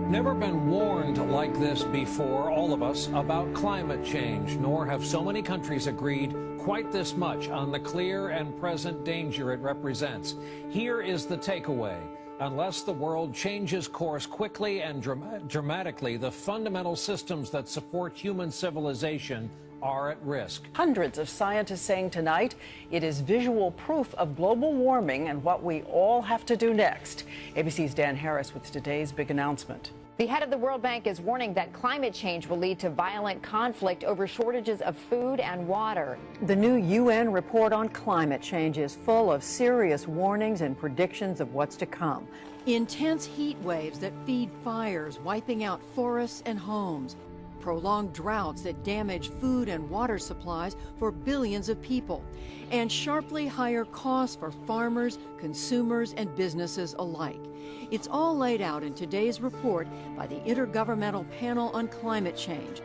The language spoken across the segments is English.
Never been warned like this before, all of us, about climate change, nor have so many countries agreed quite this much on the clear and present danger it represents. Here is the takeaway. Unless the world changes course quickly and dramatically, the fundamental systems that support human civilization are at risk. Hundreds of scientists saying tonight it is visual proof of global warming and what we all have to do next. ABC's Dan Harris with today's big announcement. The head of the World Bank is warning that climate change will lead to violent conflict over shortages of food and water. The new UN report on climate change is full of serious warnings and predictions of what's to come. Intense heat waves that feed fires, wiping out forests and homes. Prolonged droughts that damage food and water supplies for billions of people. And sharply higher costs for farmers, consumers, and businesses alike. It's all laid out in today's report by the Intergovernmental Panel on Climate Change.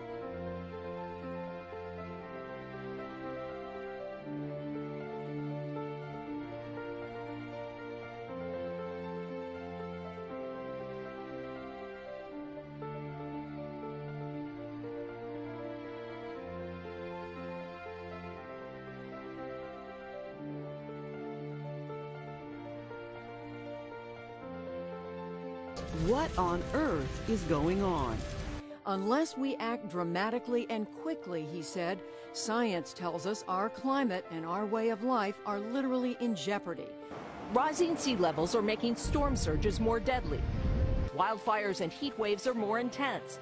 What on earth is going on? Unless we act dramatically and quickly, he said, science tells us our climate and our way of life are literally in jeopardy. Rising sea levels are making storm surges more deadly. Wildfires and heat waves are more intense.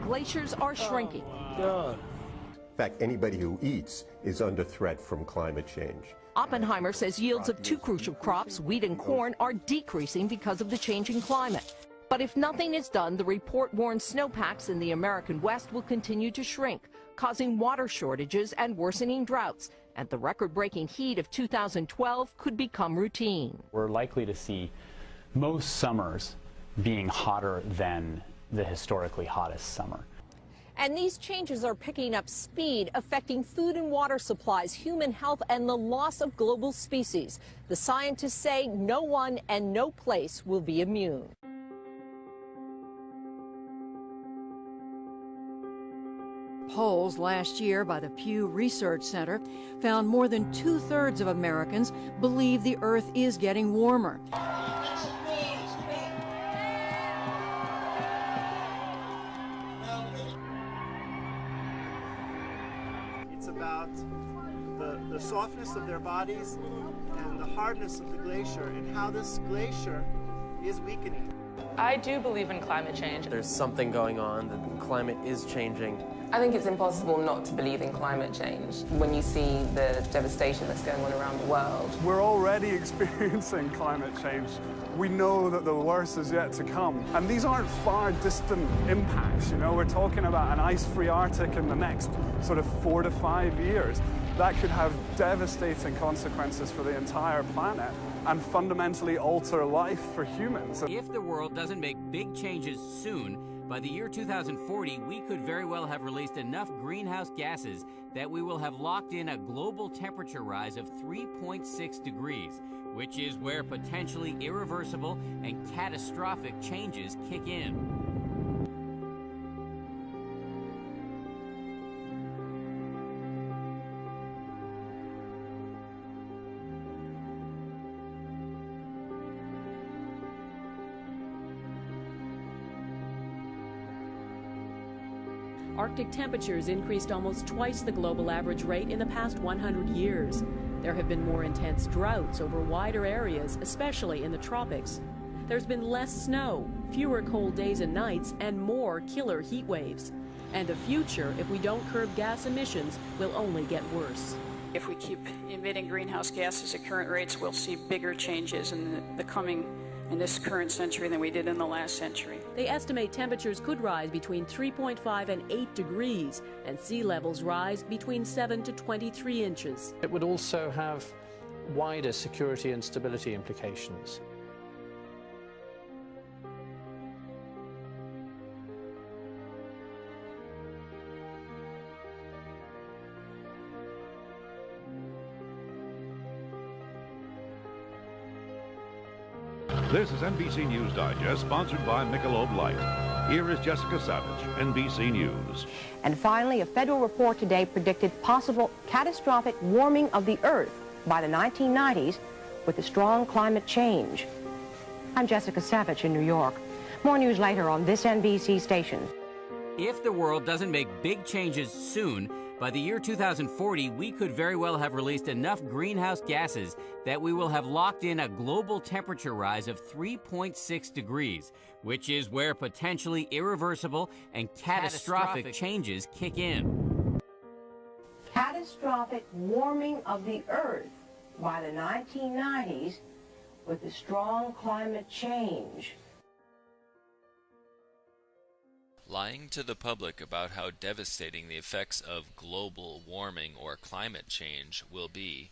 Glaciers are shrinking. In fact, anybody who eats is under threat from climate change. Oppenheimer says yields of two crucial crops, wheat and corn, are decreasing because of the changing climate. But if nothing is done, the report warns snowpacks in the American West will continue to shrink, causing water shortages and worsening droughts. And the record-breaking heat of 2012 could become routine. We're likely to see most summers being hotter than the historically hottest summer. And these changes are picking up speed, affecting food and water supplies, human health, and the loss of global species. The scientists say no one and no place will be immune. Polls last year by the Pew Research Center found more than 2/3 of Americans believe the Earth is getting warmer. It's about the softness of their bodies and the hardness of the glacier and how this glacier is weakening. I do believe in climate change. There's something going on, the climate is changing. I think it's impossible not to believe in climate change when you see the devastation that's going on around the world. We're already experiencing climate change. We know that the worst is yet to come. And these aren't far distant impacts, you know. We're talking about an ice-free Arctic in the next sort of 4 to 5 years. That could have devastating consequences for the entire planet and fundamentally alter life for humans. If the world doesn't make big changes soon, by the year 2040, we could very well have released enough greenhouse gases that we will have locked in a global temperature rise of 3.6 degrees, which is where potentially irreversible and catastrophic changes kick in. Arctic temperatures increased almost twice the global average rate in the past 100 years. There have been more intense droughts over wider areas, especially in the tropics. There's been less snow, fewer cold days and nights, and more killer heat waves. And the future, if we don't curb gas emissions, will only get worse. If we keep emitting greenhouse gases at current rates, we'll see bigger changes in this current century than we did in the last century. They estimate temperatures could rise between 3.5 and 8 degrees, and sea levels rise between 7 to 23 inches. It would also have wider security and stability implications. This is NBC News Digest, sponsored by Michelob Light. Here is Jessica Savage, NBC News. And finally, a federal report today predicted possible catastrophic warming of the Earth by the 1990s with a strong climate change. I'm Jessica Savage in New York. More news later on this NBC station. If the world doesn't make big changes soon, by the year 2040, we could very well have released enough greenhouse gases that we will have locked in a global temperature rise of 3.6 degrees, which is where potentially irreversible and catastrophic changes kick in. Catastrophic warming of the Earth by the 1990s with a strong climate change. Lying to the public about how devastating the effects of global warming or climate change will be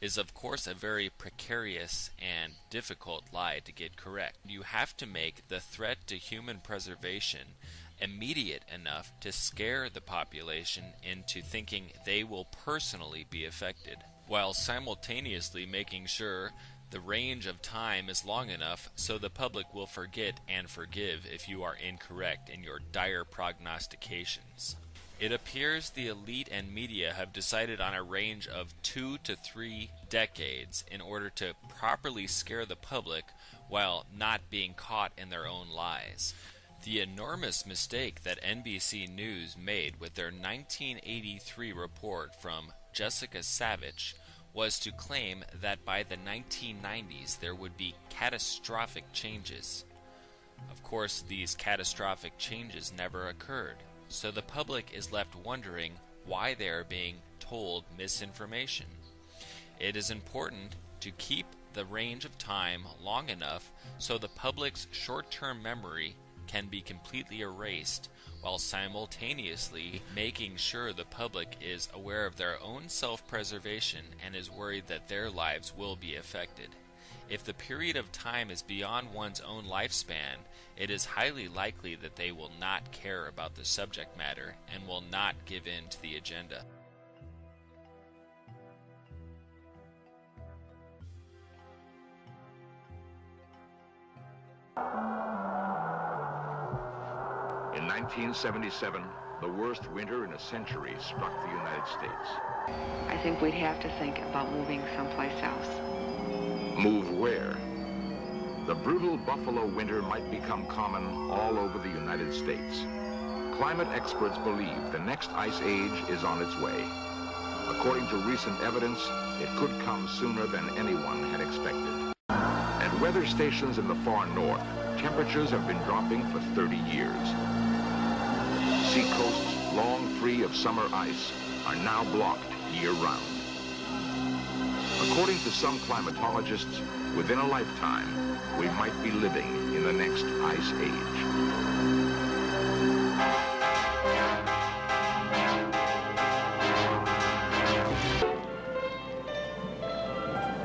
is of course a very precarious and difficult lie to get correct. You have to make the threat to human preservation immediate enough to scare the population into thinking they will personally be affected, while simultaneously making sure the range of time is long enough so the public will forget and forgive if you are incorrect in your dire prognostications. It appears the elite and media have decided on a range of 2 to 3 decades in order to properly scare the public while not being caught in their own lies. The enormous mistake that NBC News made with their 1983 report from Jessica Savage was to claim that by the 1990s there would be catastrophic changes. Of course, these catastrophic changes never occurred, so the public is left wondering why they are being told misinformation. It is important to keep the range of time long enough so the public's short-term memory can be completely erased, while simultaneously making sure the public is aware of their own self-preservation and is worried that their lives will be affected. If the period of time is beyond one's own lifespan, it is highly likely that they will not care about the subject matter and will not give in to the agenda. In 1977, the worst winter in a century struck the United States. I think we'd have to think about moving someplace else. Move where? The brutal buffalo winter might become common all over the United States. Climate experts believe the next ice age is on its way. According to recent evidence, it could come sooner than anyone had expected. At weather stations in the far north, temperatures have been dropping for 30 years. Sea coasts, long free of summer ice, are now blocked year-round. According to some climatologists, within a lifetime, we might be living in the next ice age.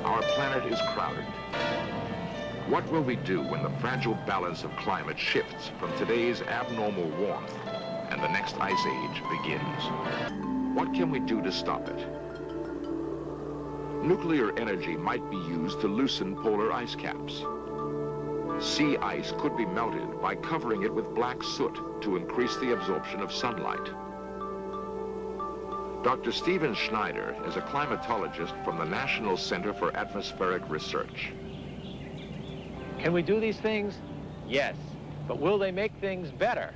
Our planet is crowded. What will we do when the fragile balance of climate shifts from today's abnormal warmth and the next ice age begins? What can we do to stop it? Nuclear energy might be used to loosen polar ice caps. Sea ice could be melted by covering it with black soot to increase the absorption of sunlight. Dr. Steven Schneider is a climatologist from the National Center for Atmospheric Research. Can we do these things? Yes. But will they make things better?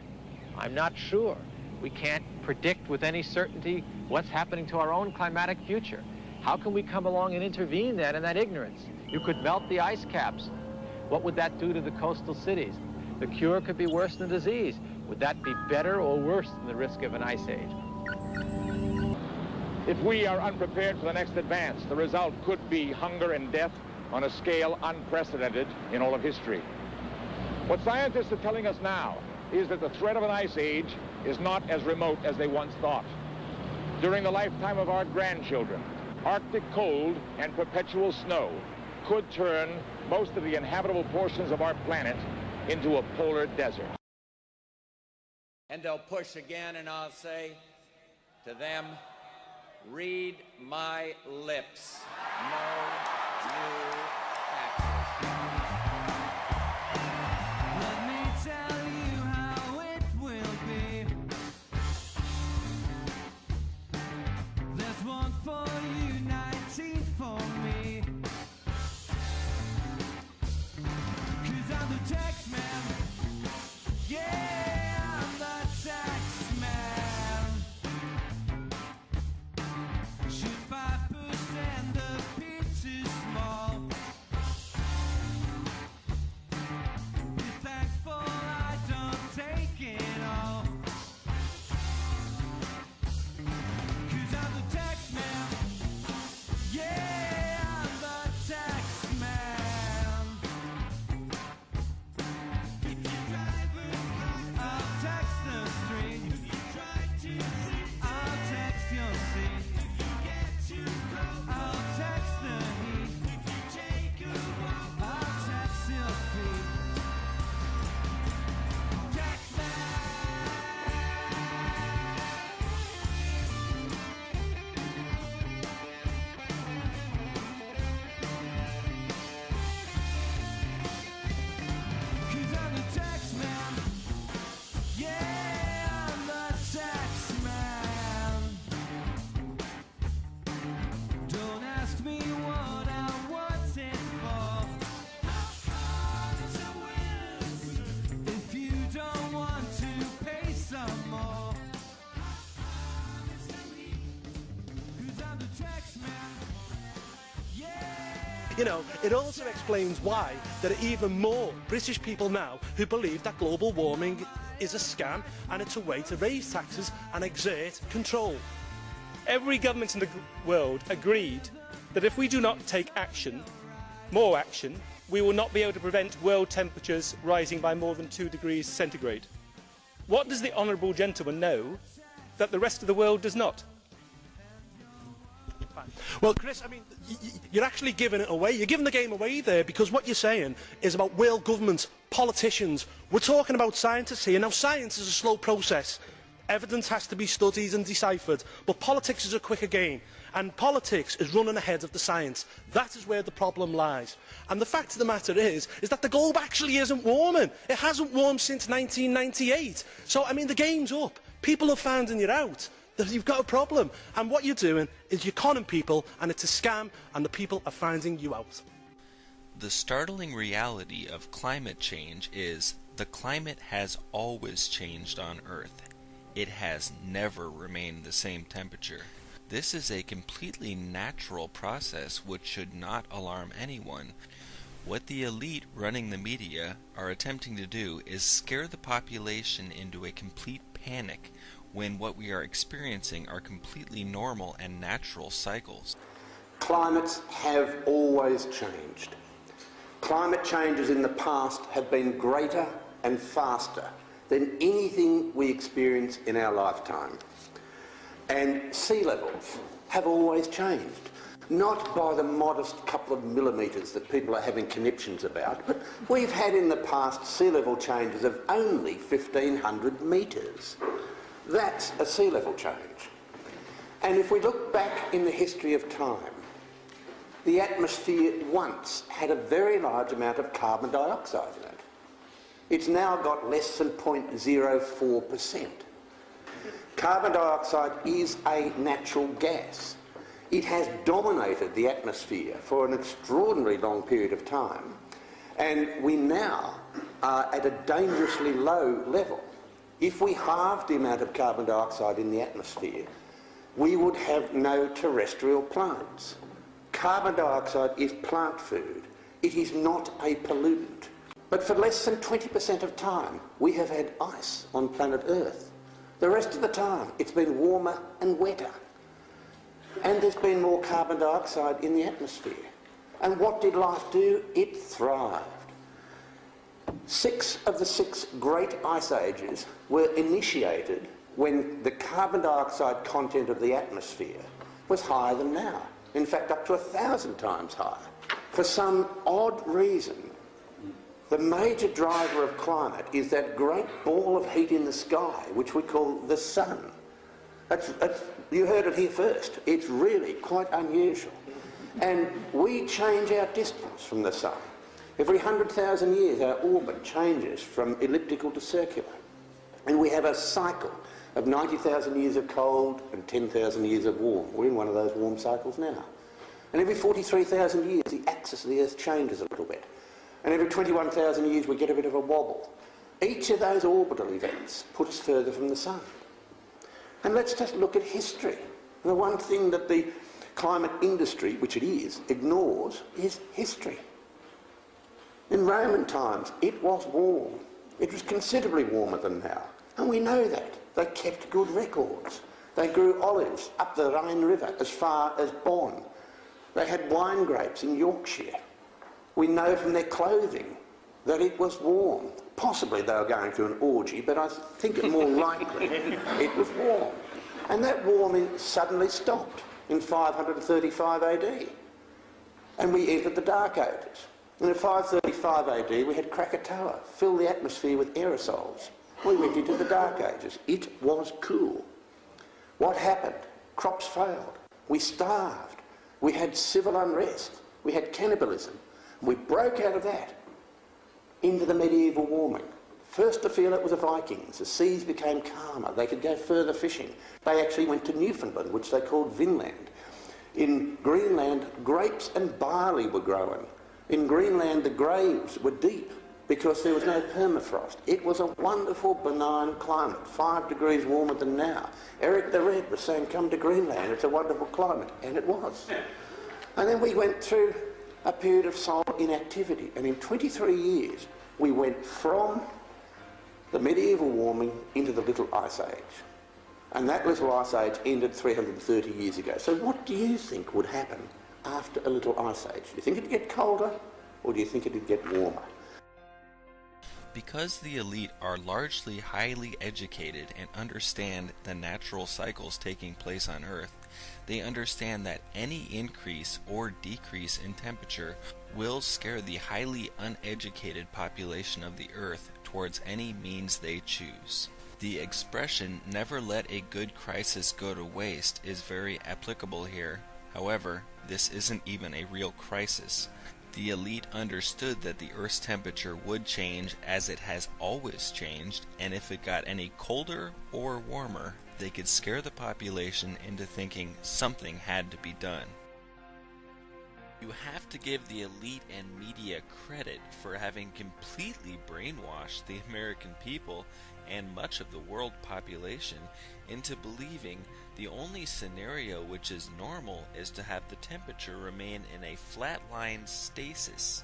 I'm not sure. We can't predict with any certainty what's happening to our own climatic future. How can we come along and intervene then in that ignorance? You could melt the ice caps. What would that do to the coastal cities? The cure could be worse than disease. Would that be better or worse than the risk of an ice age? If we are unprepared for the next advance, the result could be hunger and death on a scale unprecedented in all of history. What scientists are telling us now is that the threat of an ice age is not as remote as they once thought. During the lifetime of our grandchildren, Arctic cold and perpetual snow could turn most of the inhabitable portions of our planet into a polar desert. And they'll push again, and I'll say to them, read my lips. No new taxes. You know, it also explains why there are even more British people now who believe that global warming is a scam and it's a way to raise taxes and exert control. Every government in the world agreed that if we do not take action, more action, we will not be able to prevent world temperatures rising by more than 2 degrees centigrade. What does the honourable gentleman know that the rest of the world does not? Well, Chris, I mean, you're actually giving it away. You're giving the game away there, because what you're saying is about world governments, politicians. We're talking about scientists here. Now, science is a slow process. Evidence has to be studied and deciphered. But politics is a quicker game. And politics is running ahead of the science. That is where the problem lies. And the fact of the matter is that the globe actually isn't warming. It hasn't warmed since 1998. So, I mean, the game's up. People are finding it out. That you've got a problem, and what you're doing is you're conning people, and it's a scam, and the people are finding you out. The startling reality of climate change is the climate has always changed on Earth. It has never remained the same temperature. This is a completely natural process which should not alarm anyone. What the elite running the media are attempting to do is scare the population into a complete panic when what we are experiencing are completely normal and natural cycles. Climates have always changed. Climate changes in the past have been greater and faster than anything we experience in our lifetime. And sea levels have always changed. Not by the modest couple of millimetres that people are having conniptions about, but we've had in the past sea level changes of only 1,500 metres. That's a sea level change. And if we look back in the history of time, the atmosphere once had a very large amount of carbon dioxide in it. It's now got less than 0.04%. Carbon dioxide is a natural gas. It has dominated the atmosphere for an extraordinarily long period of time, and we now are at a dangerously low level. If we halved the amount of carbon dioxide in the atmosphere, we would have no terrestrial plants. Carbon dioxide is plant food. It is not a pollutant. But for less than 20% of time, we have had ice on planet Earth. The rest of the time, it's been warmer and wetter. And there's been more carbon dioxide in the atmosphere. And what did life do? It thrived. 6 of the 6 great ice ages were initiated when the carbon dioxide content of the atmosphere was higher than now. In fact, up to 1,000 times higher. For some odd reason, the major driver of climate is that great ball of heat in the sky, which we call the sun. You heard it here first. It's really quite unusual. And we change our distance from the sun. Every 100,000 years, our orbit changes from elliptical to circular. And we have a cycle of 90,000 years of cold and 10,000 years of warm. We're in one of those warm cycles now. And every 43,000 years, the axis of the Earth changes a little bit. And every 21,000 years, we get a bit of a wobble. Each of those orbital events put us further from the sun. And let's just look at history. The one thing that the climate industry, which it is, ignores is history. In Roman times, it was warm. It was considerably warmer than now. And we know that. They kept good records. They grew olives up the Rhine River as far as Bonn. They had wine grapes in Yorkshire. We know from their clothing that it was warm. Possibly they were going through an orgy, but I think it more likely it was warm. And that warming suddenly stopped in 535 AD. And we entered the Dark Ages. And in 535 AD, we had Krakatoa fill the atmosphere with aerosols. We went into the Dark Ages. It was cool. What happened? Crops failed. We starved. We had civil unrest. We had cannibalism. We broke out of that into the medieval warming. First to feel it was the Vikings. The seas became calmer. They could go further fishing. They actually went to Newfoundland, which they called Vinland. In Greenland, grapes and barley were growing. In Greenland, the graves were deep because there was no permafrost. It was a wonderful, benign climate, 5 degrees warmer than now. Eric the Red was saying, come to Greenland, it's a wonderful climate, and it was. And then we went through a period of solar inactivity. And in 23 years, we went from the medieval warming into the Little Ice Age. And that Little Ice Age ended 330 years ago. So what do you think would happen after a Little Ice Age? Do you think it'd get colder, or do you think it'd get warmer? Because the elite are largely highly educated and understand the natural cycles taking place on Earth, they understand that any increase or decrease in temperature will scare the highly uneducated population of the Earth towards any means they choose. The expression, "never let a good crisis go to waste," is very applicable here. However, this isn't even a real crisis. The elite understood that the Earth's temperature would change as it has always changed, and if it got any colder or warmer, they could scare the population into thinking something had to be done. You have to give the elite and media credit for having completely brainwashed the American people and much of the world population into believing the only scenario which is normal is to have the temperature remain in a flatline stasis.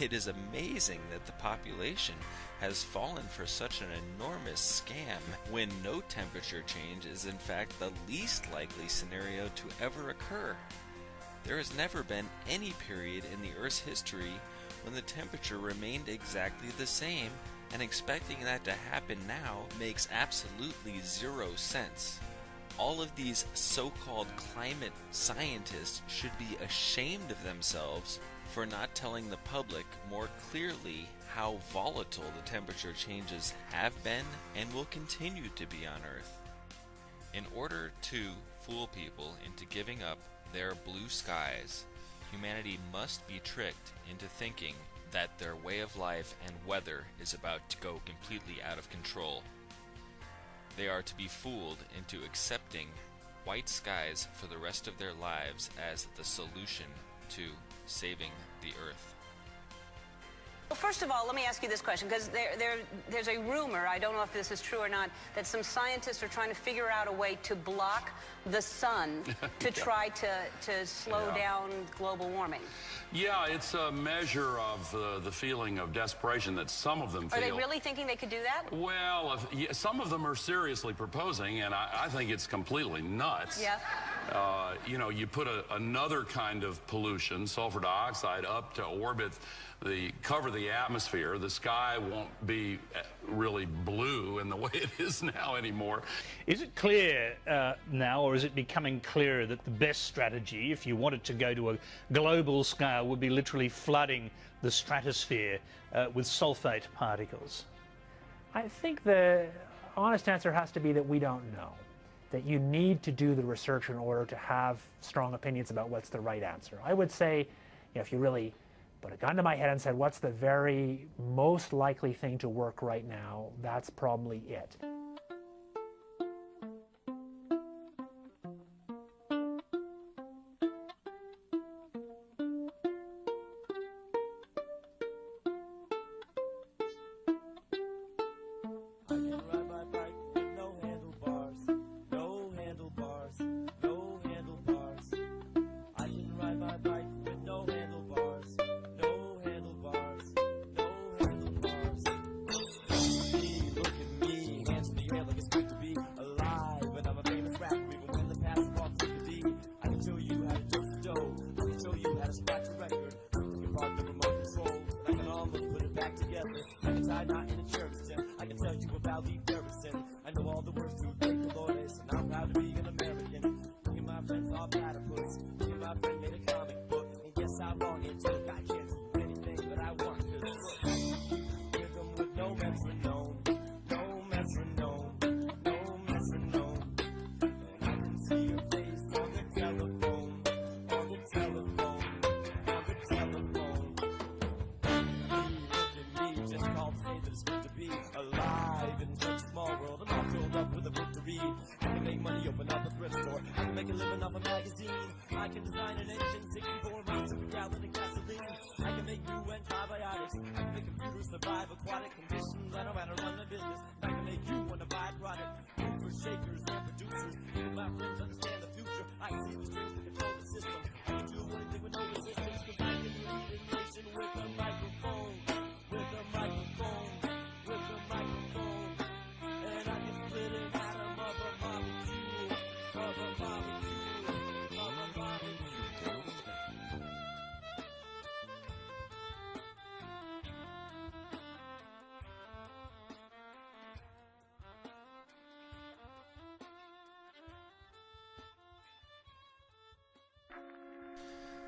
It is amazing that the population has fallen for such an enormous scam when no temperature change is in fact the least likely scenario to ever occur. There has never been any period in the Earth's history when the temperature remained exactly the same, and expecting that to happen now makes absolutely zero sense. All of these so-called climate scientists should be ashamed of themselves for not telling the public more clearly how volatile the temperature changes have been and will continue to be on Earth. In order to fool people into giving up their blue skies, humanity must be tricked into thinking that their way of life and weather is about to go completely out of control. They are to be fooled into accepting white skies for the rest of their lives as the solution to saving the Earth. Well, first of all, let me ask you this question, because there's a rumor, I don't know if this is true or not, that some scientists are trying to figure out a way to block the sun to try to slow down global warming. Yeah, it's a measure of the feeling of desperation that some of them feel. Are they really thinking they could do that? Well, some of them are seriously proposing, and I think it's completely nuts. Yeah. You know, you put another kind of pollution, sulfur dioxide, up to orbit, cover the atmosphere. The sky won't be really blue in the way it is now anymore. Is it clear now, or is it becoming clearer, that the best strategy, if you wanted to go to a global scale, would be literally flooding the stratosphere with sulfate particles? I think the honest answer has to be that we don't know. That you need to do the research in order to have strong opinions about what's the right answer. I would say, you know, if you really put a gun to my head and said, what's the very most likely thing to work right now, that's probably it.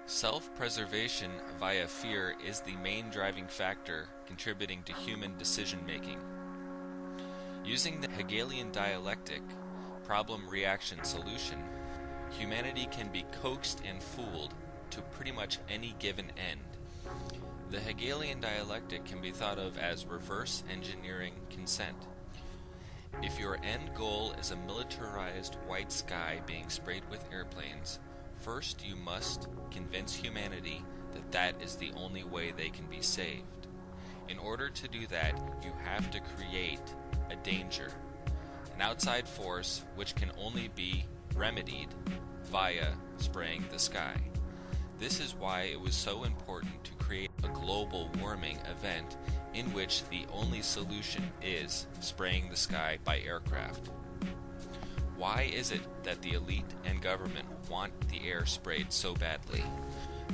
Self-preservation via fear is the main driving factor contributing to human decision-making. Using the Hegelian dialectic, problem-reaction-solution, humanity can be coaxed and fooled to pretty much any given end. The Hegelian dialectic can be thought of as reverse engineering consent. If your end goal is a militarized white sky being sprayed with airplanes, first you must convince humanity that that is the only way they can be saved. In order to do that, you have to create a danger, an outside force which can only be remedied via spraying the sky. This is why it was so important to create a global warming event in which the only solution is spraying the sky by aircraft. Why is it that the elite and government want the air sprayed so badly?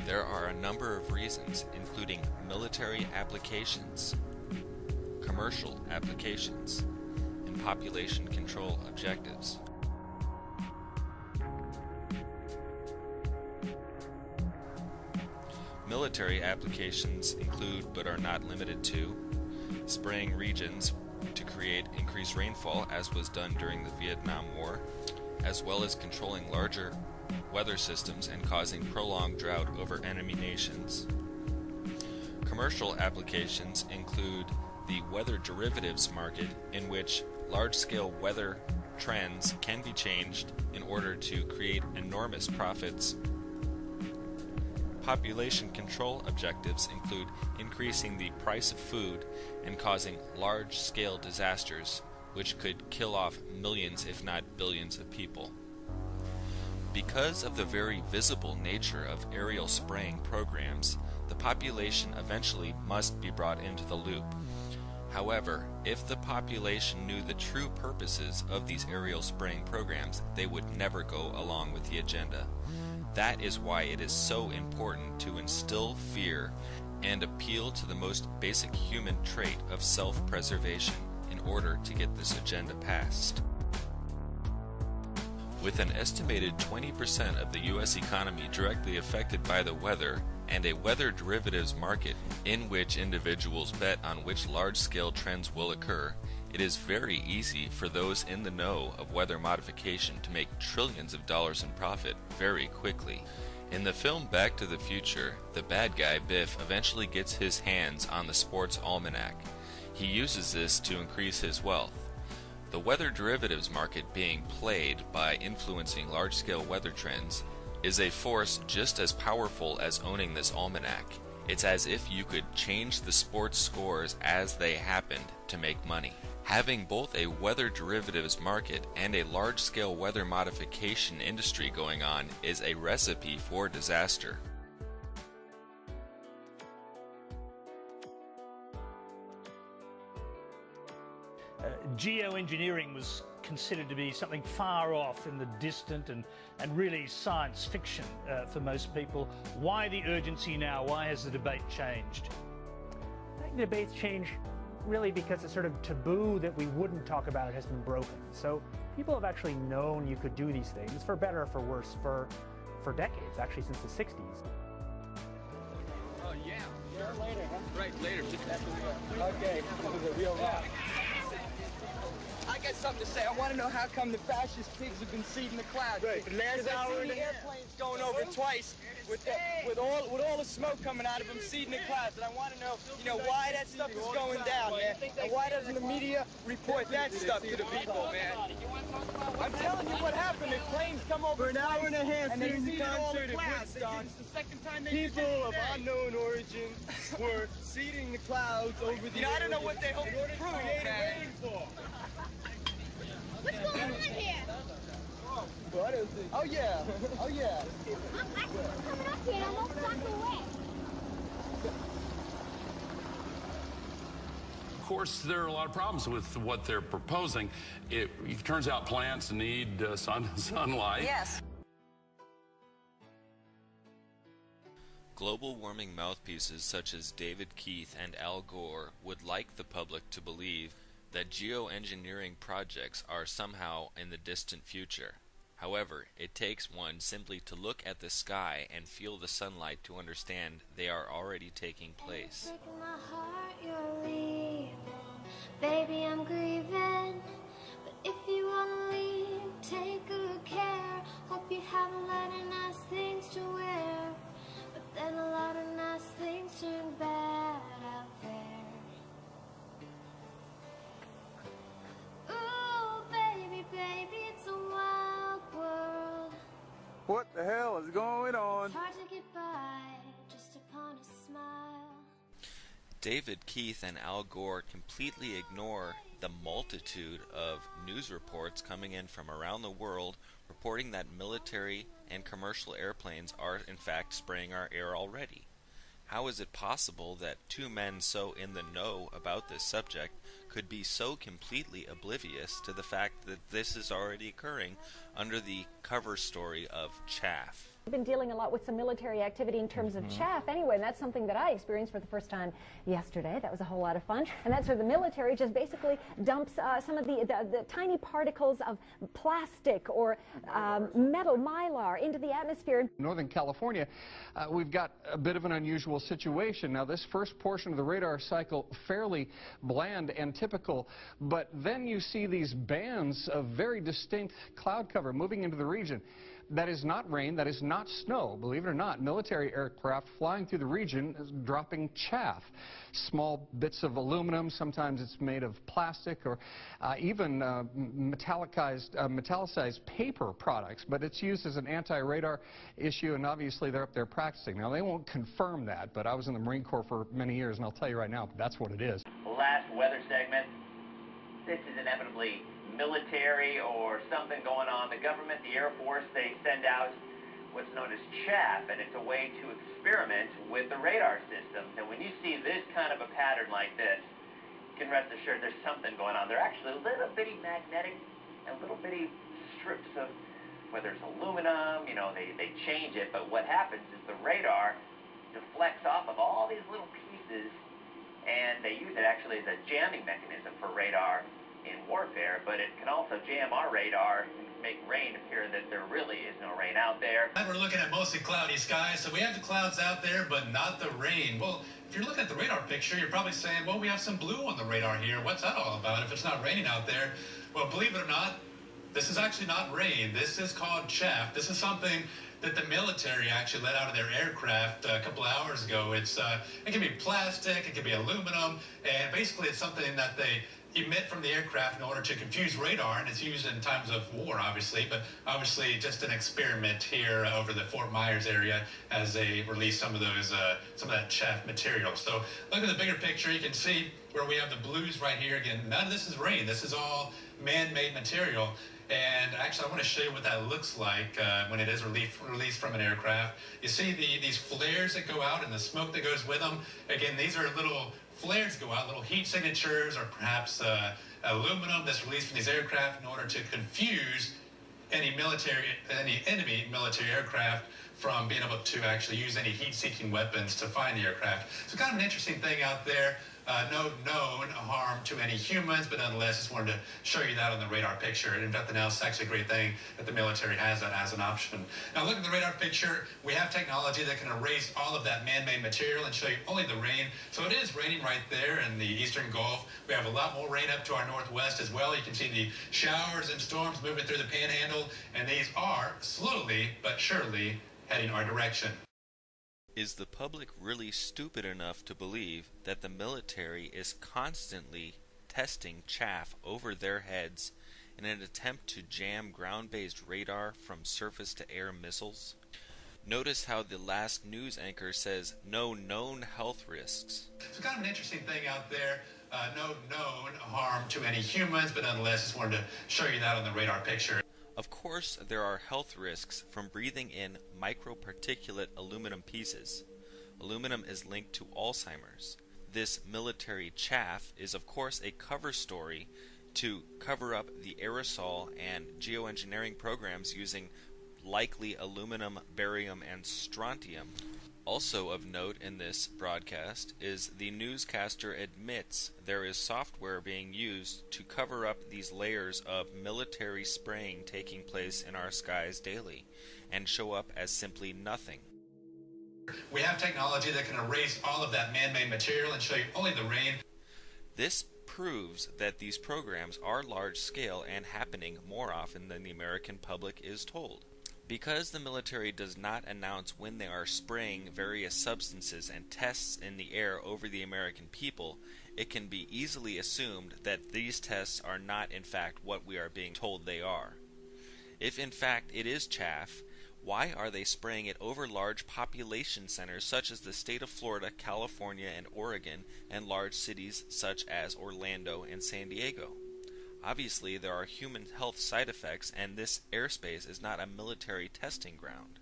There are a number of reasons, including military applications, commercial applications, and population control objectives. Military applications include, but are not limited to, spraying regions to create increased rainfall, as was done during the Vietnam War, as well as controlling larger weather systems and causing prolonged drought over enemy nations. Commercial applications include the weather derivatives market, in which large-scale weather trends can be changed in order to create enormous profits. Population control objectives include increasing the price of food and causing large-scale disasters, which could kill off millions, if not billions, of people. Because of the very visible nature of aerial spraying programs, the population eventually must be brought into the loop. However, if the population knew the true purposes of these aerial spraying programs, they would never go along with the agenda. That is why it is so important to instill fear and appeal to the most basic human trait of self-preservation in order to get this agenda passed. With an estimated 20% of the U.S. economy directly affected by the weather, and a weather derivatives market in which individuals bet on which large-scale trends will occur, it is very easy for those in the know of weather modification to make trillions of dollars in profit very quickly. In the film Back to the Future, the bad guy Biff eventually gets his hands on the sports almanac. He uses this to increase his wealth. The weather derivatives market being played by influencing large-scale weather trends is a force just as powerful as owning this almanac. It's as if you could change the sports scores as they happened to make money. Having both a weather derivatives market and a large-scale weather modification industry going on is a recipe for disaster. Geoengineering was considered to be something far off in the distant and really science fiction for most people. Why the urgency now? Why has the debate changed? I think the debate's changed really because the sort of taboo that we wouldn't talk about it has been broken. So people have actually known you could do these things, for better or for worse, for decades, actually since the 60s. Oh yeah, sure, later, huh? Right, later. Okay, this is a real rock. I got something to say. I want to know how come the fascist pigs have been seeding the clouds. Right. For the last hour and a half. Airplanes going over twice with all the smoke coming out of them, seeding the clouds. And I want to know, why that stuff is going down, man. And why doesn't the media report that stuff to the people, man? I'm telling you what happened. The planes come over for an hour and a half and they seeded all the clouds. It's the second time they did that. People of unknown origin were seeding the clouds over the. I don't know what they hope to prove, man. What's going on here? Oh yeah. Oh yeah. I'm coming up here and I'm almost blocked away. Of course, there are a lot of problems with what they're proposing. It turns out plants need sunlight. Yes. Global warming mouthpieces such as David Keith and Al Gore would like the public to believe that geoengineering projects are somehow in the distant future. However, it takes one simply to look at the sky and feel the sunlight to understand they are already taking place. My heart, you're leaving. Baby, I'm grieving. But if you wanna leave, take good care. Hope you have a lot of nice things to wear. But then a lot of nice things turn bad out there. Ooh, baby, baby, it's a wild world. What the hell is going on? It's hard to get by just upon a smile. David Keith and Al Gore completely ignore the multitude of news reports coming in from around the world reporting that military and commercial airplanes are in fact spraying our air already. How is it possible that two men so in the know about this subject could be so completely oblivious to the fact that this is already occurring under the cover story of chaff? We've been dealing a lot with some military activity in terms of chaff anyway, and that's something that I experienced for the first time yesterday. That was a whole lot of fun. And that's where the military just basically dumps some of the tiny particles of plastic or metal, mylar, into the atmosphere. Northern California, we've got a bit of an unusual situation. Now, this first portion of the radar cycle, fairly bland and typical, but then you see these bands of very distinct cloud cover moving into the region. That is not rain, that is not snow. Believe it or not, military aircraft flying through the region is dropping chaff. Small bits of aluminum, sometimes it's made of plastic, or even metallicized paper products, but it's used as an anti-radar issue, and obviously they're up there practicing. Now, they won't confirm that, but I was in the Marine Corps for many years, and I'll tell you right now, that's what it is. Last weather segment, this is inevitably military or something going on. The government, the Air Force, they send out what's known as chaff, and it's a way to experiment with the radar systems. And when you see this kind of a pattern like this, you can rest assured there's something going on. They're actually little bitty magnetic and little bitty strips of, whether it's aluminum, you know, they change it, but what happens is the radar deflects off of all these little pieces, and they use it actually as a jamming mechanism for radar in warfare, but it can also jam our radar and make rain appear that there really is no rain out there. And we're looking at mostly cloudy skies, so we have the clouds out there, but not the rain. Well, if you're looking at the radar picture, you're probably saying, well, we have some blue on the radar here. What's that all about if it's not raining out there? Well, believe it or not, this is actually not rain. This is called chaff. This is something that the military actually let out of their aircraft a couple of hours ago. It can be plastic, it can be aluminum, and basically it's something that they emit from the aircraft in order to confuse radar, and it's used in times of war, obviously, but obviously just an experiment here over the Fort Myers area as they release some of that chaff material. So look at the bigger picture. You can see where we have the blues right here. Again, none of this is rain. This is all man-made material. And actually, I want to show you what that looks like when it is released from an aircraft. You see these flares that go out and the smoke that goes with them. Again, these are little flares go out, little heat signatures, or perhaps aluminum that's released from these aircraft in order to confuse any enemy military aircraft from being able to actually use any heat-seeking weapons to find the aircraft. So kind of an interesting thing out there. No known harm to any humans, but nonetheless, just wanted to show you that on the radar picture. And if nothing else, it's actually a great thing that the military has that as an option. Now, look at the radar picture. We have technology that can erase all of that man-made material and show you only the rain. So it is raining right there in the eastern Gulf. We have a lot more rain up to our northwest as well. You can see the showers and storms moving through the panhandle, and these are slowly but surely heading our direction. Is the public really stupid enough to believe that the military is constantly testing chaff over their heads in an attempt to jam ground-based radar from surface-to-air missiles? Notice how the last news anchor says no known health risks. So kind of an interesting thing out there. No known harm to any humans, but nonetheless, just wanted to show you that on the radar picture. Of course, there are health risks from breathing in microparticulate aluminum pieces. Aluminum is linked to Alzheimer's. This military chaff is, of course, a cover story to cover up the aerosol and geoengineering programs using likely aluminum, barium, and strontium. Also of note in this broadcast is the newscaster admits there is software being used to cover up these layers of military spraying taking place in our skies daily and show up as simply nothing. We have technology that can erase all of that man-made material and show you only the rain. This proves that these programs are large-scale and happening more often than the American public is told. Because the military does not announce when they are spraying various substances and tests in the air over the American people, it can be easily assumed that these tests are not in fact what we are being told they are. If in fact it is chaff, why are they spraying it over large population centers such as the state of Florida, California, and Oregon, and large cities such as Orlando and San Diego? Obviously, there are human health side effects, and this airspace is not a military testing ground.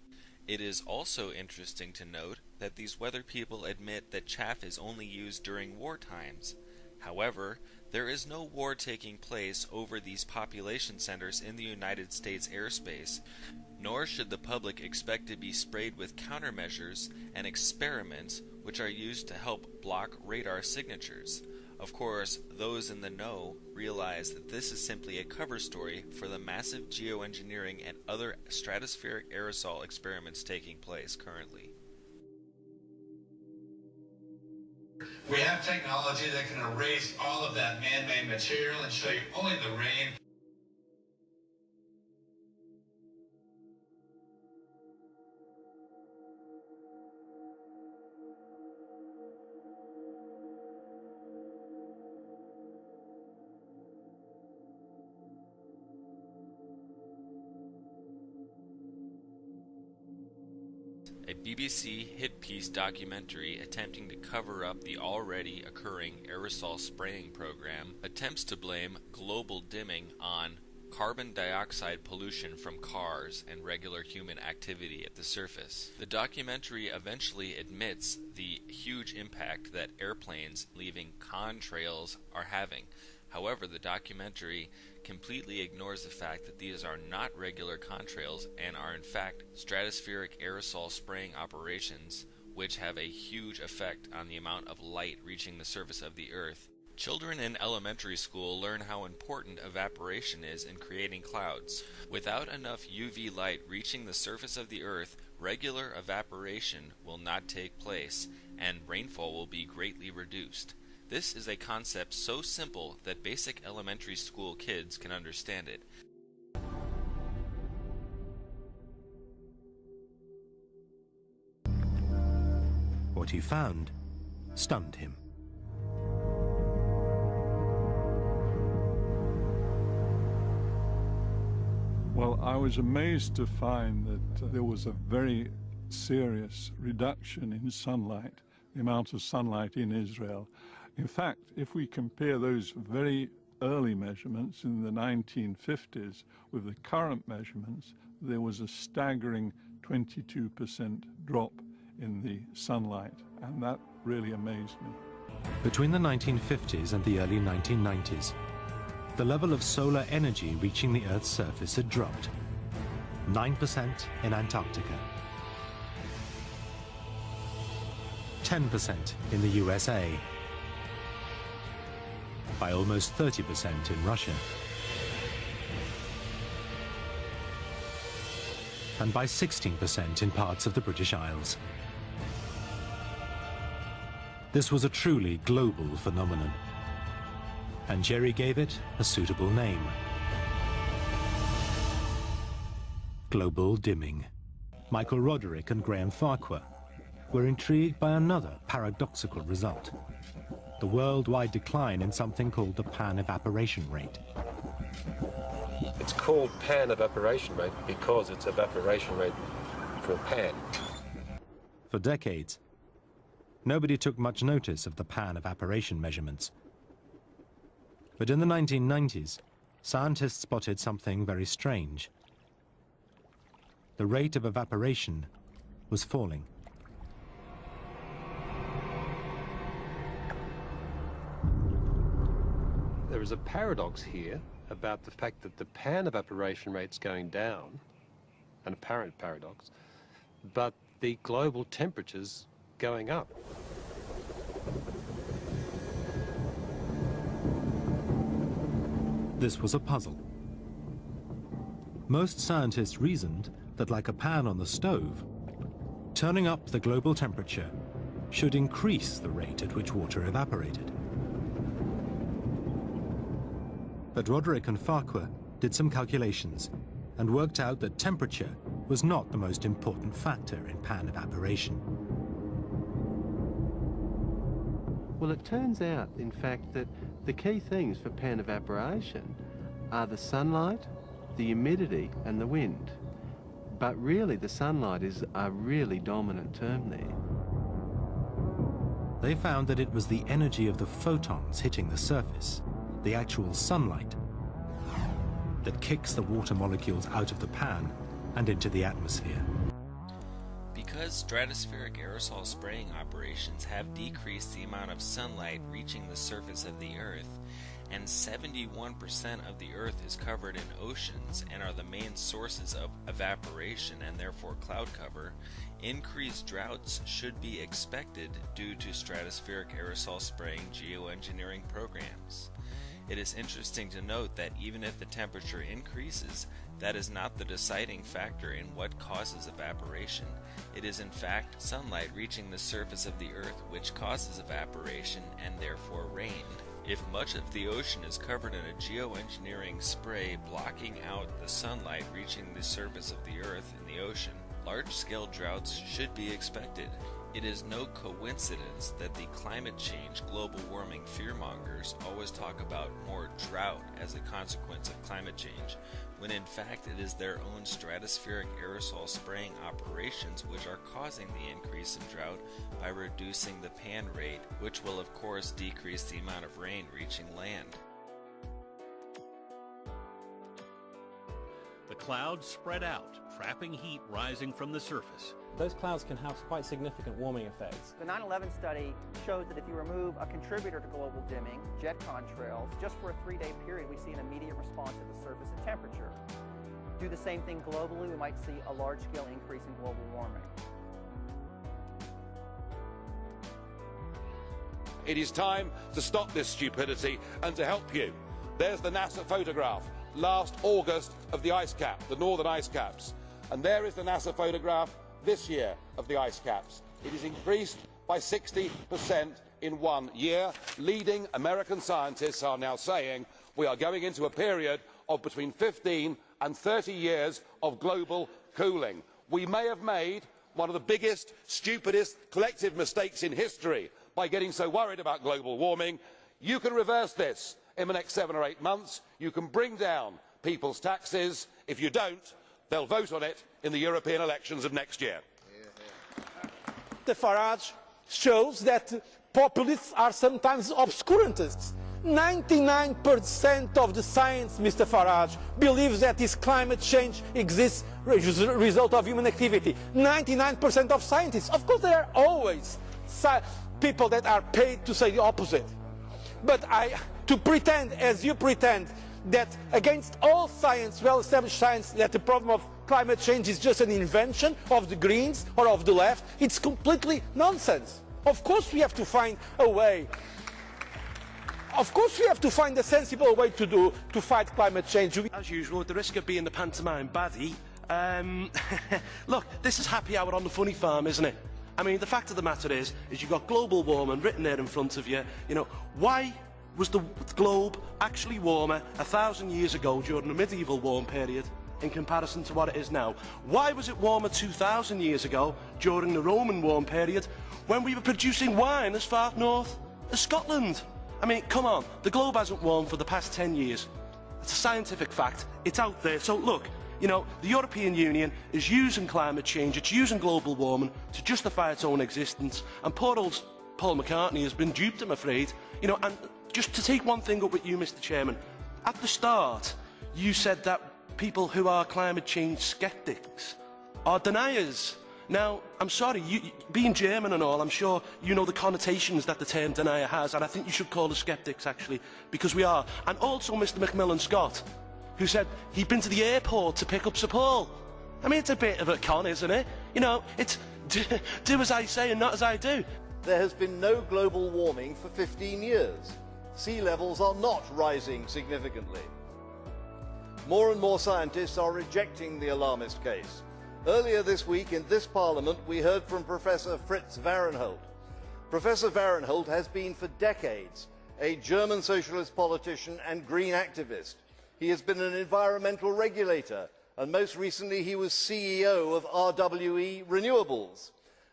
It is also interesting to note that these weather people admit that chaff is only used during war times. However, there is no war taking place over these population centers in the United States airspace, nor should the public expect to be sprayed with countermeasures and experiments which are used to help block radar signatures. Of course, those in the know realize that this is simply a cover story for the massive geoengineering and other stratospheric aerosol experiments taking place currently. We have technology that can erase all of that man-made material and show you only the rain. A BBC hit-piece documentary attempting to cover up the already occurring aerosol spraying program attempts to blame global dimming on carbon dioxide pollution from cars and regular human activity at the surface. The documentary eventually admits the huge impact that airplanes leaving contrails are having. However, the documentary completely ignores the fact that these are not regular contrails and are in fact stratospheric aerosol spraying operations, which have a huge effect on the amount of light reaching the surface of the Earth. Children in elementary school learn how important evaporation is in creating clouds. Without enough UV light reaching the surface of the Earth, regular evaporation will not take place, and rainfall will be greatly reduced. This is a concept so simple that basic elementary school kids can understand it. What he found stunned him. Well, I was amazed to find that there was a very serious reduction in sunlight, the amount of sunlight in Israel. In fact, if we compare those very early measurements in the 1950s with the current measurements, there was a staggering 22% drop in the sunlight, and that really amazed me. Between the 1950s and the early 1990s, the level of solar energy reaching the Earth's surface had dropped. 9% in Antarctica, 10% in the USA, by almost 30% in Russia, and by 16% in parts of the British Isles. This was a truly global phenomenon, and Jerry gave it a suitable name: global dimming. Michael Roderick and Graham Farquhar were intrigued by another paradoxical result: the worldwide decline in something called the pan-evaporation rate. It's called pan-evaporation rate because it's evaporation rate for a pan. For decades, nobody took much notice of the pan-evaporation measurements. But in the 1990s, scientists spotted something very strange. The rate of evaporation was falling. There is a paradox here about the fact that the pan evaporation rate's going down, an apparent paradox, but the global temperatures going up. This was a puzzle. Most scientists reasoned that, like a pan on the stove, turning up the global temperature should increase the rate at which water evaporated. But Roderick and Farquhar did some calculations and worked out that temperature was not the most important factor in pan evaporation. Well, it turns out, in fact, that the key things for pan evaporation are the sunlight, the humidity and the wind. But really the sunlight is a really dominant term there. They found that it was the energy of the photons hitting the surface, the actual sunlight, that kicks the water molecules out of the pan and into the atmosphere. Because stratospheric aerosol spraying operations have decreased the amount of sunlight reaching the surface of the Earth, and 71% of the Earth is covered in oceans and are the main sources of evaporation and therefore cloud cover, increased droughts should be expected due to stratospheric aerosol spraying geoengineering programs. It is interesting to note that even if the temperature increases, that is not the deciding factor in what causes evaporation. It is in fact sunlight reaching the surface of the Earth which causes evaporation and therefore rain. If much of the ocean is covered in a geoengineering spray blocking out the sunlight reaching the surface of the Earth in the ocean, large-scale droughts should be expected. It is no coincidence that the climate change global warming fearmongers always talk about more drought as a consequence of climate change, when in fact it is their own stratospheric aerosol spraying operations which are causing the increase in drought by reducing the pan rate, which will of course decrease the amount of rain reaching land. The clouds spread out, trapping heat rising from the surface. Those clouds can have quite significant warming effects. The 9/11 study shows that if you remove a contributor to global dimming, jet contrails, just for a 3-day period, we see an immediate response at the surface in temperature. Do the same thing globally, we might see a large-scale increase in global warming. It is time to stop this stupidity and to help you. There's the NASA photograph last August of the ice cap, the northern ice caps. And there is the NASA photograph this year of the ice caps. It is increased by 60% in 1 year. Leading American scientists are now saying we are going into a period of between 15 and 30 years of global cooling. We may have made one of the biggest, stupidest collective mistakes in history by getting so worried about global warming. You can reverse this in the next 7 or 8 months. You can bring down people's taxes. If you don't, they'll vote on it in the European elections of next year. The Farage shows that populists are sometimes obscurantists. 99% of the science, Mr. Farage, believes that this climate change exists as a result of human activity. 99% of scientists. Of course, there are always people that are paid to say the opposite. But to pretend, as you pretend, that against all science, well-established science, that the problem of climate change is just an invention of the Greens or of the left, it's completely nonsense. Of course we have to find a way. Of course we have to find a sensible way to fight climate change. As usual, at the risk of being the pantomime baddie, look, this is happy hour on the funny farm, isn't it? I mean, the fact of the matter is you've got global warming written there in front of you. You know, why was the globe actually warmer 1,000 years ago during the medieval warm period in comparison to what it is now? Why was it warmer 2,000 years ago during the Roman warm period when we were producing wine as far north as Scotland? I mean, come on, the globe hasn't warmed for the past 10 years. It's a scientific fact, it's out there. So look, you know, the European Union is using climate change, it's using global warming to justify its own existence, and poor old Paul McCartney has been duped, I'm afraid. You know, and just to take one thing up with you, Mr. Chairman, at the start you said that people who are climate change sceptics are deniers. Now, I'm sorry, being German and all, I'm sure you know the connotations that the term denier has, and I think you should call us sceptics, actually, because we are. And also Mr. Macmillan Scott, who said he'd been to the airport to pick up Sir Paul. I mean, it's a bit of a con, isn't it? You know, it's do as I say and not as I do. There has been no global warming for 15 years. Sea levels are not rising significantly. More and more scientists are rejecting the alarmist case. Earlier this week in this Parliament we heard from Professor Fritz Varenholt. Professor Varenholt has been for decades a German socialist politician and green activist. He has been an environmental regulator, and most recently he was CEO of RWE Renewables.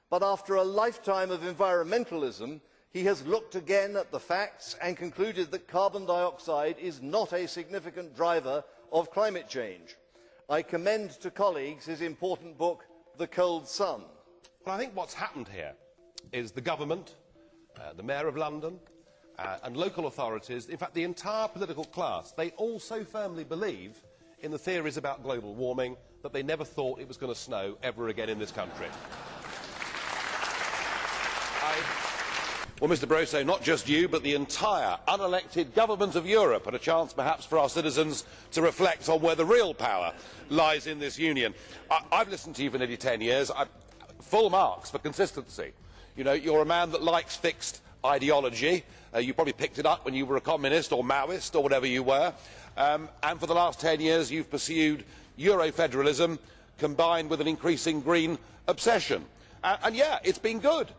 But after a lifetime of environmentalism, he has looked again at the facts and concluded that carbon dioxide is not a significant driver of climate change. I commend to colleagues his important book, The Cold Sun. Well, I think what's happened here is the government, the Mayor of London, and local authorities, in fact the entire political class, they all so firmly believe in the theories about global warming that they never thought it was going to snow ever again in this country. Well, Mr Barroso, not just you, but the entire unelected government of Europe had a chance perhaps for our citizens to reflect on where the real power lies in this union. I've listened to you for nearly 10 years. Full marks for consistency. You know, you're a man that likes fixed ideology. You probably picked it up when you were a communist or Maoist or whatever you were. And for the last 10 years you've pursued Eurofederalism combined with an increasing green obsession. And yeah, it's been good.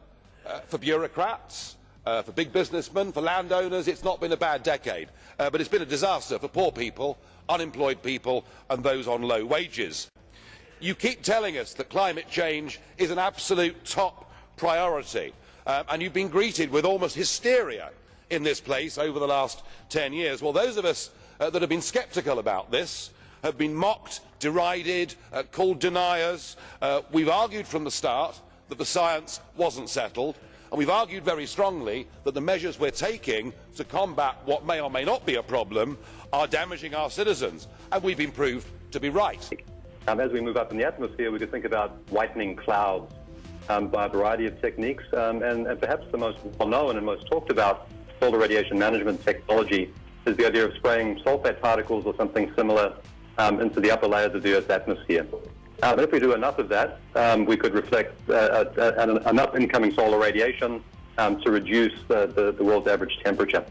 For bureaucrats, for big businessmen, for landowners, it's not been a bad decade. But it's been a disaster for poor people, unemployed people and those on low wages. You keep telling us that climate change is an absolute top priority. And you've been greeted with almost hysteria in this place over the last 10 years. Well, those of us that have been sceptical about this have been mocked, derided, called deniers. We've argued from the start that the science wasn't settled, and we've argued very strongly that the measures we're taking to combat what may or may not be a problem are damaging our citizens, and we've been proved to be right. As we move up in the atmosphere, we could think about whitening clouds by a variety of techniques, and perhaps the most well-known and most talked about solar radiation management technology is the idea of spraying sulfate particles or something similar into the upper layers of the Earth's atmosphere. But if we do enough of that, we could reflect enough incoming solar radiation to reduce the world's average temperature.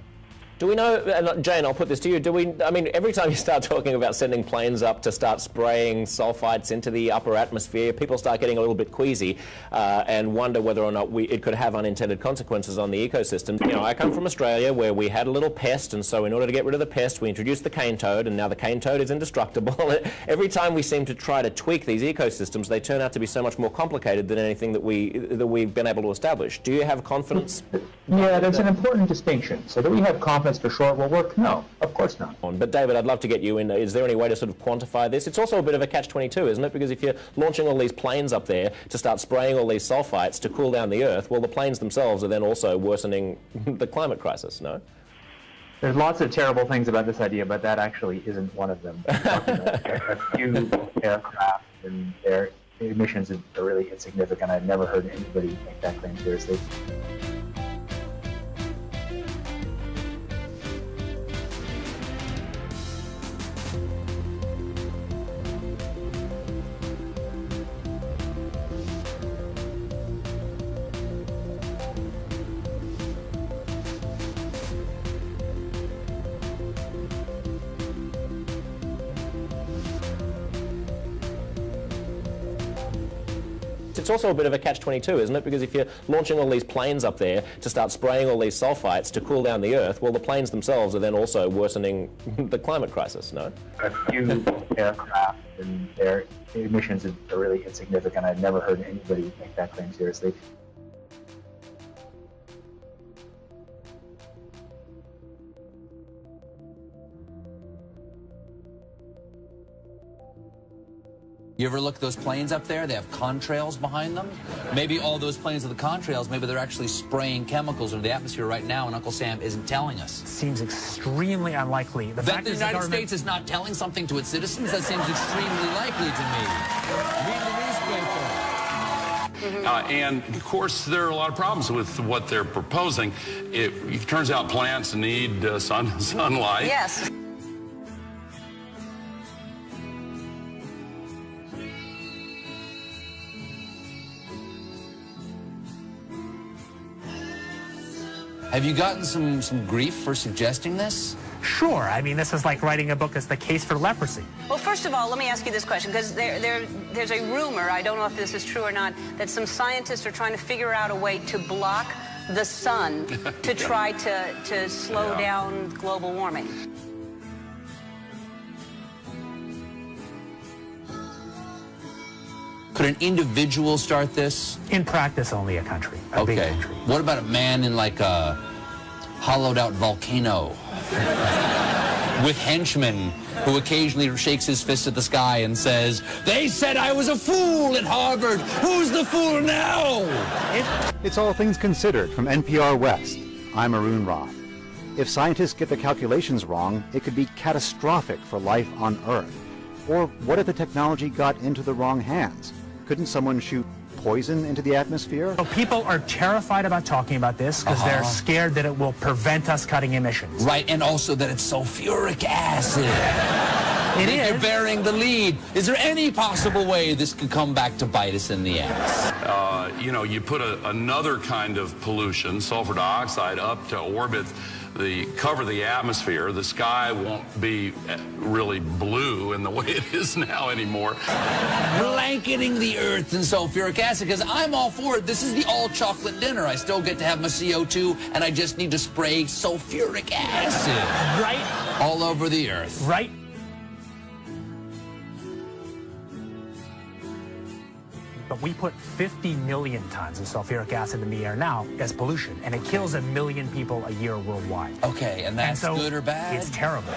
Do we know, and Jane, I'll put this to you, I mean, every time you start talking about sending planes up to start spraying sulfites into the upper atmosphere, people start getting a little bit queasy and wonder whether or not it could have unintended consequences on the ecosystem. You know, I come from Australia where we had a little pest, and so in order to get rid of the pest, we introduced the cane toad, and now the cane toad is indestructible. Every time we seem to try to tweak these ecosystems, they turn out to be so much more complicated than anything that we've been able to establish. Do you have confidence? Yeah, there's an important distinction. So do we have confidence for sure it will work? No, of course not. But David, I'd love to get you in. Is there any way to sort of quantify this? It's also a bit of a catch-22, isn't it? Because if you're launching all these planes up there to start spraying all these sulfites to cool down the Earth, well, the planes themselves are then also worsening the climate crisis, no? There's lots of terrible things about this idea, but that actually isn't one of them. A few aircraft and their emissions are really insignificant. I've never heard anybody make that claim seriously. It's also a bit of a catch-22, isn't it? Because if you're launching all these planes up there to start spraying all these sulfites to cool down the Earth, well, the planes themselves are then also worsening the climate crisis, no? A few aircraft and their emissions are really insignificant. I've never heard anybody make that claim seriously. You ever look at those planes up there? They have contrails behind them. Maybe all those planes are the contrails. Maybe they're actually spraying chemicals into the atmosphere right now, and Uncle Sam isn't telling us. Seems extremely unlikely. That the United States is not telling something to its citizens? That seems extremely likely to me. Read the newspaper. And, of course, there are a lot of problems with what they're proposing. It turns out plants need sunlight. Yes. Have you gotten some grief for suggesting this? Sure. I mean, this is like writing a book that's the case for leprosy. Well, first of all, let me ask you this question, because there's a rumor, I don't know if this is true or not, that some scientists are trying to figure out a way to block the sun to try to slow down global warming. Could an individual start this? In practice, only a country. Okay. What about a man in like a hollowed out volcano with henchmen who occasionally shakes his fist at the sky and says, "They said I was a fool at Harvard. Who's the fool now?" It's All Things Considered from NPR West. I'm Arun Roth. If scientists get the calculations wrong, it could be catastrophic for life on Earth. Or what if the technology got into the wrong hands? Couldn't someone shoot poison into the atmosphere? So people are terrified about talking about this because they're scared that it will prevent us cutting emissions. Right, and also that it's sulfuric acid. It is. You're bearing the lead. Is there any possible way this could come back to bite us in the ass? You know, you put another kind of pollution, sulfur dioxide, up to orbit, cover the atmosphere. The sky won't be really blue in the way it is now anymore. Blanketing the earth in sulfuric acid, because I'm all for it. This is the all-chocolate dinner. I still get to have my CO2, and I just need to spray sulfuric acid. Right. All over the earth. Right. But we put 50 million tons of sulfuric acid in the air now as pollution, and it kills 1 million people a year worldwide. Okay, and that's good or bad? It's terrible.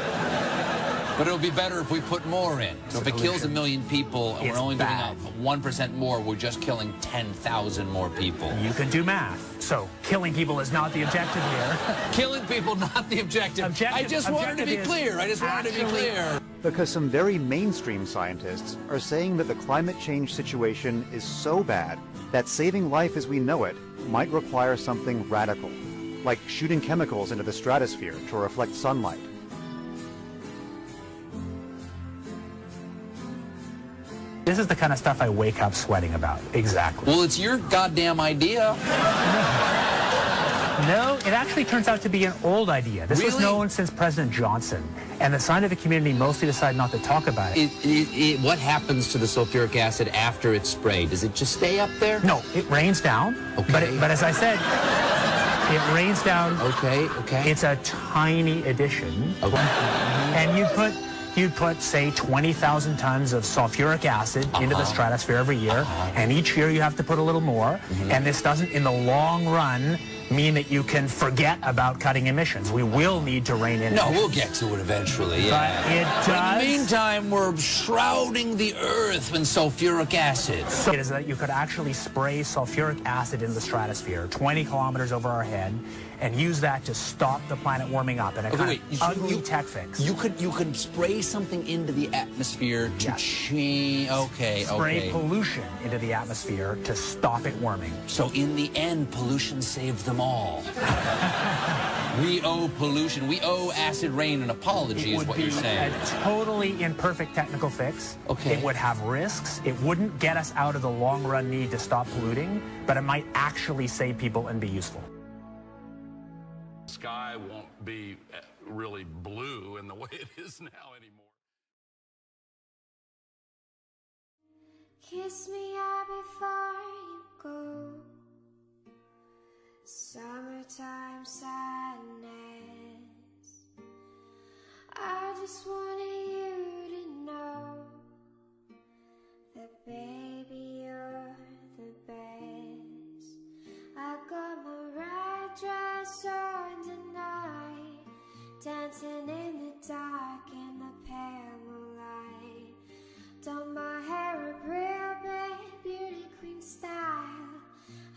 But it'll be better if we put more in. So if it kills 1 million people and we're only doing 1% more, we're just killing 10,000 more people. You can do math. So killing people is not the objective here. Killing people, not the objective. I just wanted to be clear. I just wanted to be clear. Because some very mainstream scientists are saying that the climate change situation is so bad that saving life as we know it might require something radical, like shooting chemicals into the stratosphere to reflect sunlight. This is the kind of stuff I wake up sweating about. Exactly. Well, it's your goddamn idea. No, it actually turns out to be an old idea. This was known since President Johnson, and the scientific community mostly decided not to talk about it. What happens to the sulfuric acid after it's sprayed? Does it just stay up there? No, it rains down. Okay. But as I said, it rains down. Okay. It's a tiny addition. Okay. And you'd put, say, 20,000 tons of sulfuric acid into the stratosphere every year, and each year you have to put a little more, and this doesn't, in the long run, mean that you can forget about cutting emissions. We will need to rein in. No, we'll get to it eventually, yeah. But it does. In the meantime, we're shrouding the earth in sulfuric acid. So it is that you could actually spray sulfuric acid in the stratosphere 20 kilometers over our head and use that to stop the planet warming up in a kind of ugly tech fix. You could spray something into the atmosphere to change. Spray pollution into the atmosphere to stop it warming. So in the end, pollution saved them all. We owe pollution. We owe acid rain an apology, is what you're saying. It would be a totally imperfect technical fix. Okay. It would have risks. It wouldn't get us out of the long-run need to stop polluting, but it might actually save people and be useful. The sky won't be really blue in the way it is now anymore. Kiss me out before you go. Summertime sadness. I just wanted you to know that, baby, you're the best. I got my red dress on tonight, dancing in the dark in the pale moonlight. Done my hair up real big, beauty queen style,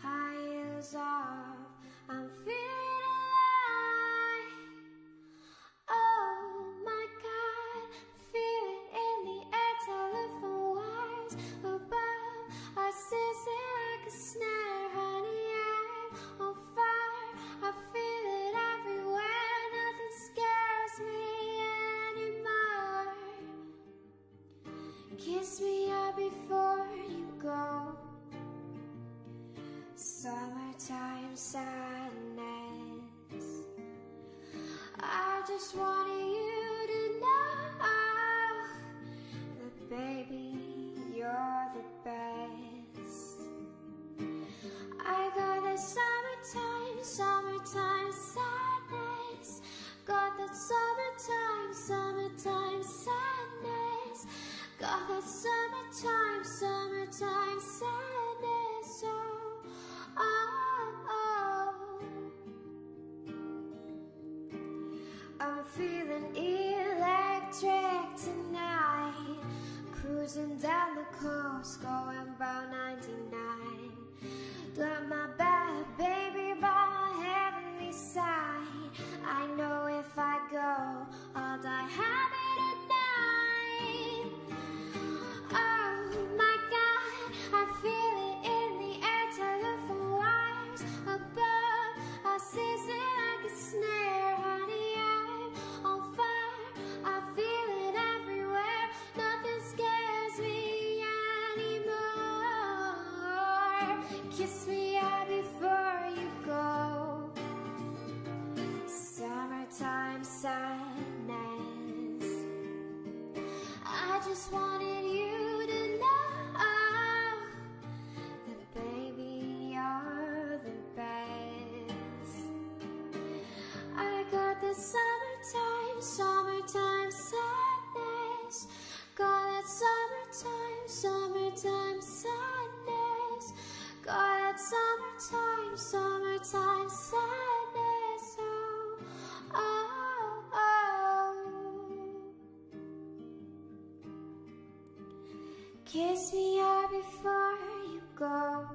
high heels off, I'm feeling alive. Oh my God, feel it in the air, telephone wires above, I sizzling like a snare, honey, I'm on fire, I feel it everywhere, nothing scares me anymore. Kiss me out before you go. Summertime sadness. just wanted you to know that, baby, you're the best. I got that summertime, summertime sadness. Got that summertime, summertime sadness. Got that summertime, summertime sadness. Oh, oh, oh. I'm feeling electric tonight. Cruising down the coast, going about 99. Got my bad baby by my heavenly side. I know if I go, I'll die happy tonight. Oh my God, I feel it in the air, telephone wires above. I seize it like a snare, honey, I'm on fire. I feel it everywhere, nothing scares me anymore. Kiss me out before you go. Summertime sadness. I just wanted you to know that, baby, you're the best. I got the summertime, summertime sadness. Got that summertime, summertime sadness. Got that summertime, summertime sadness. Oh, oh, oh. Kiss me out before you go.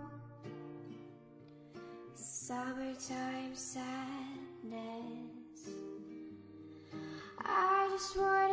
Summertime sadness. I just want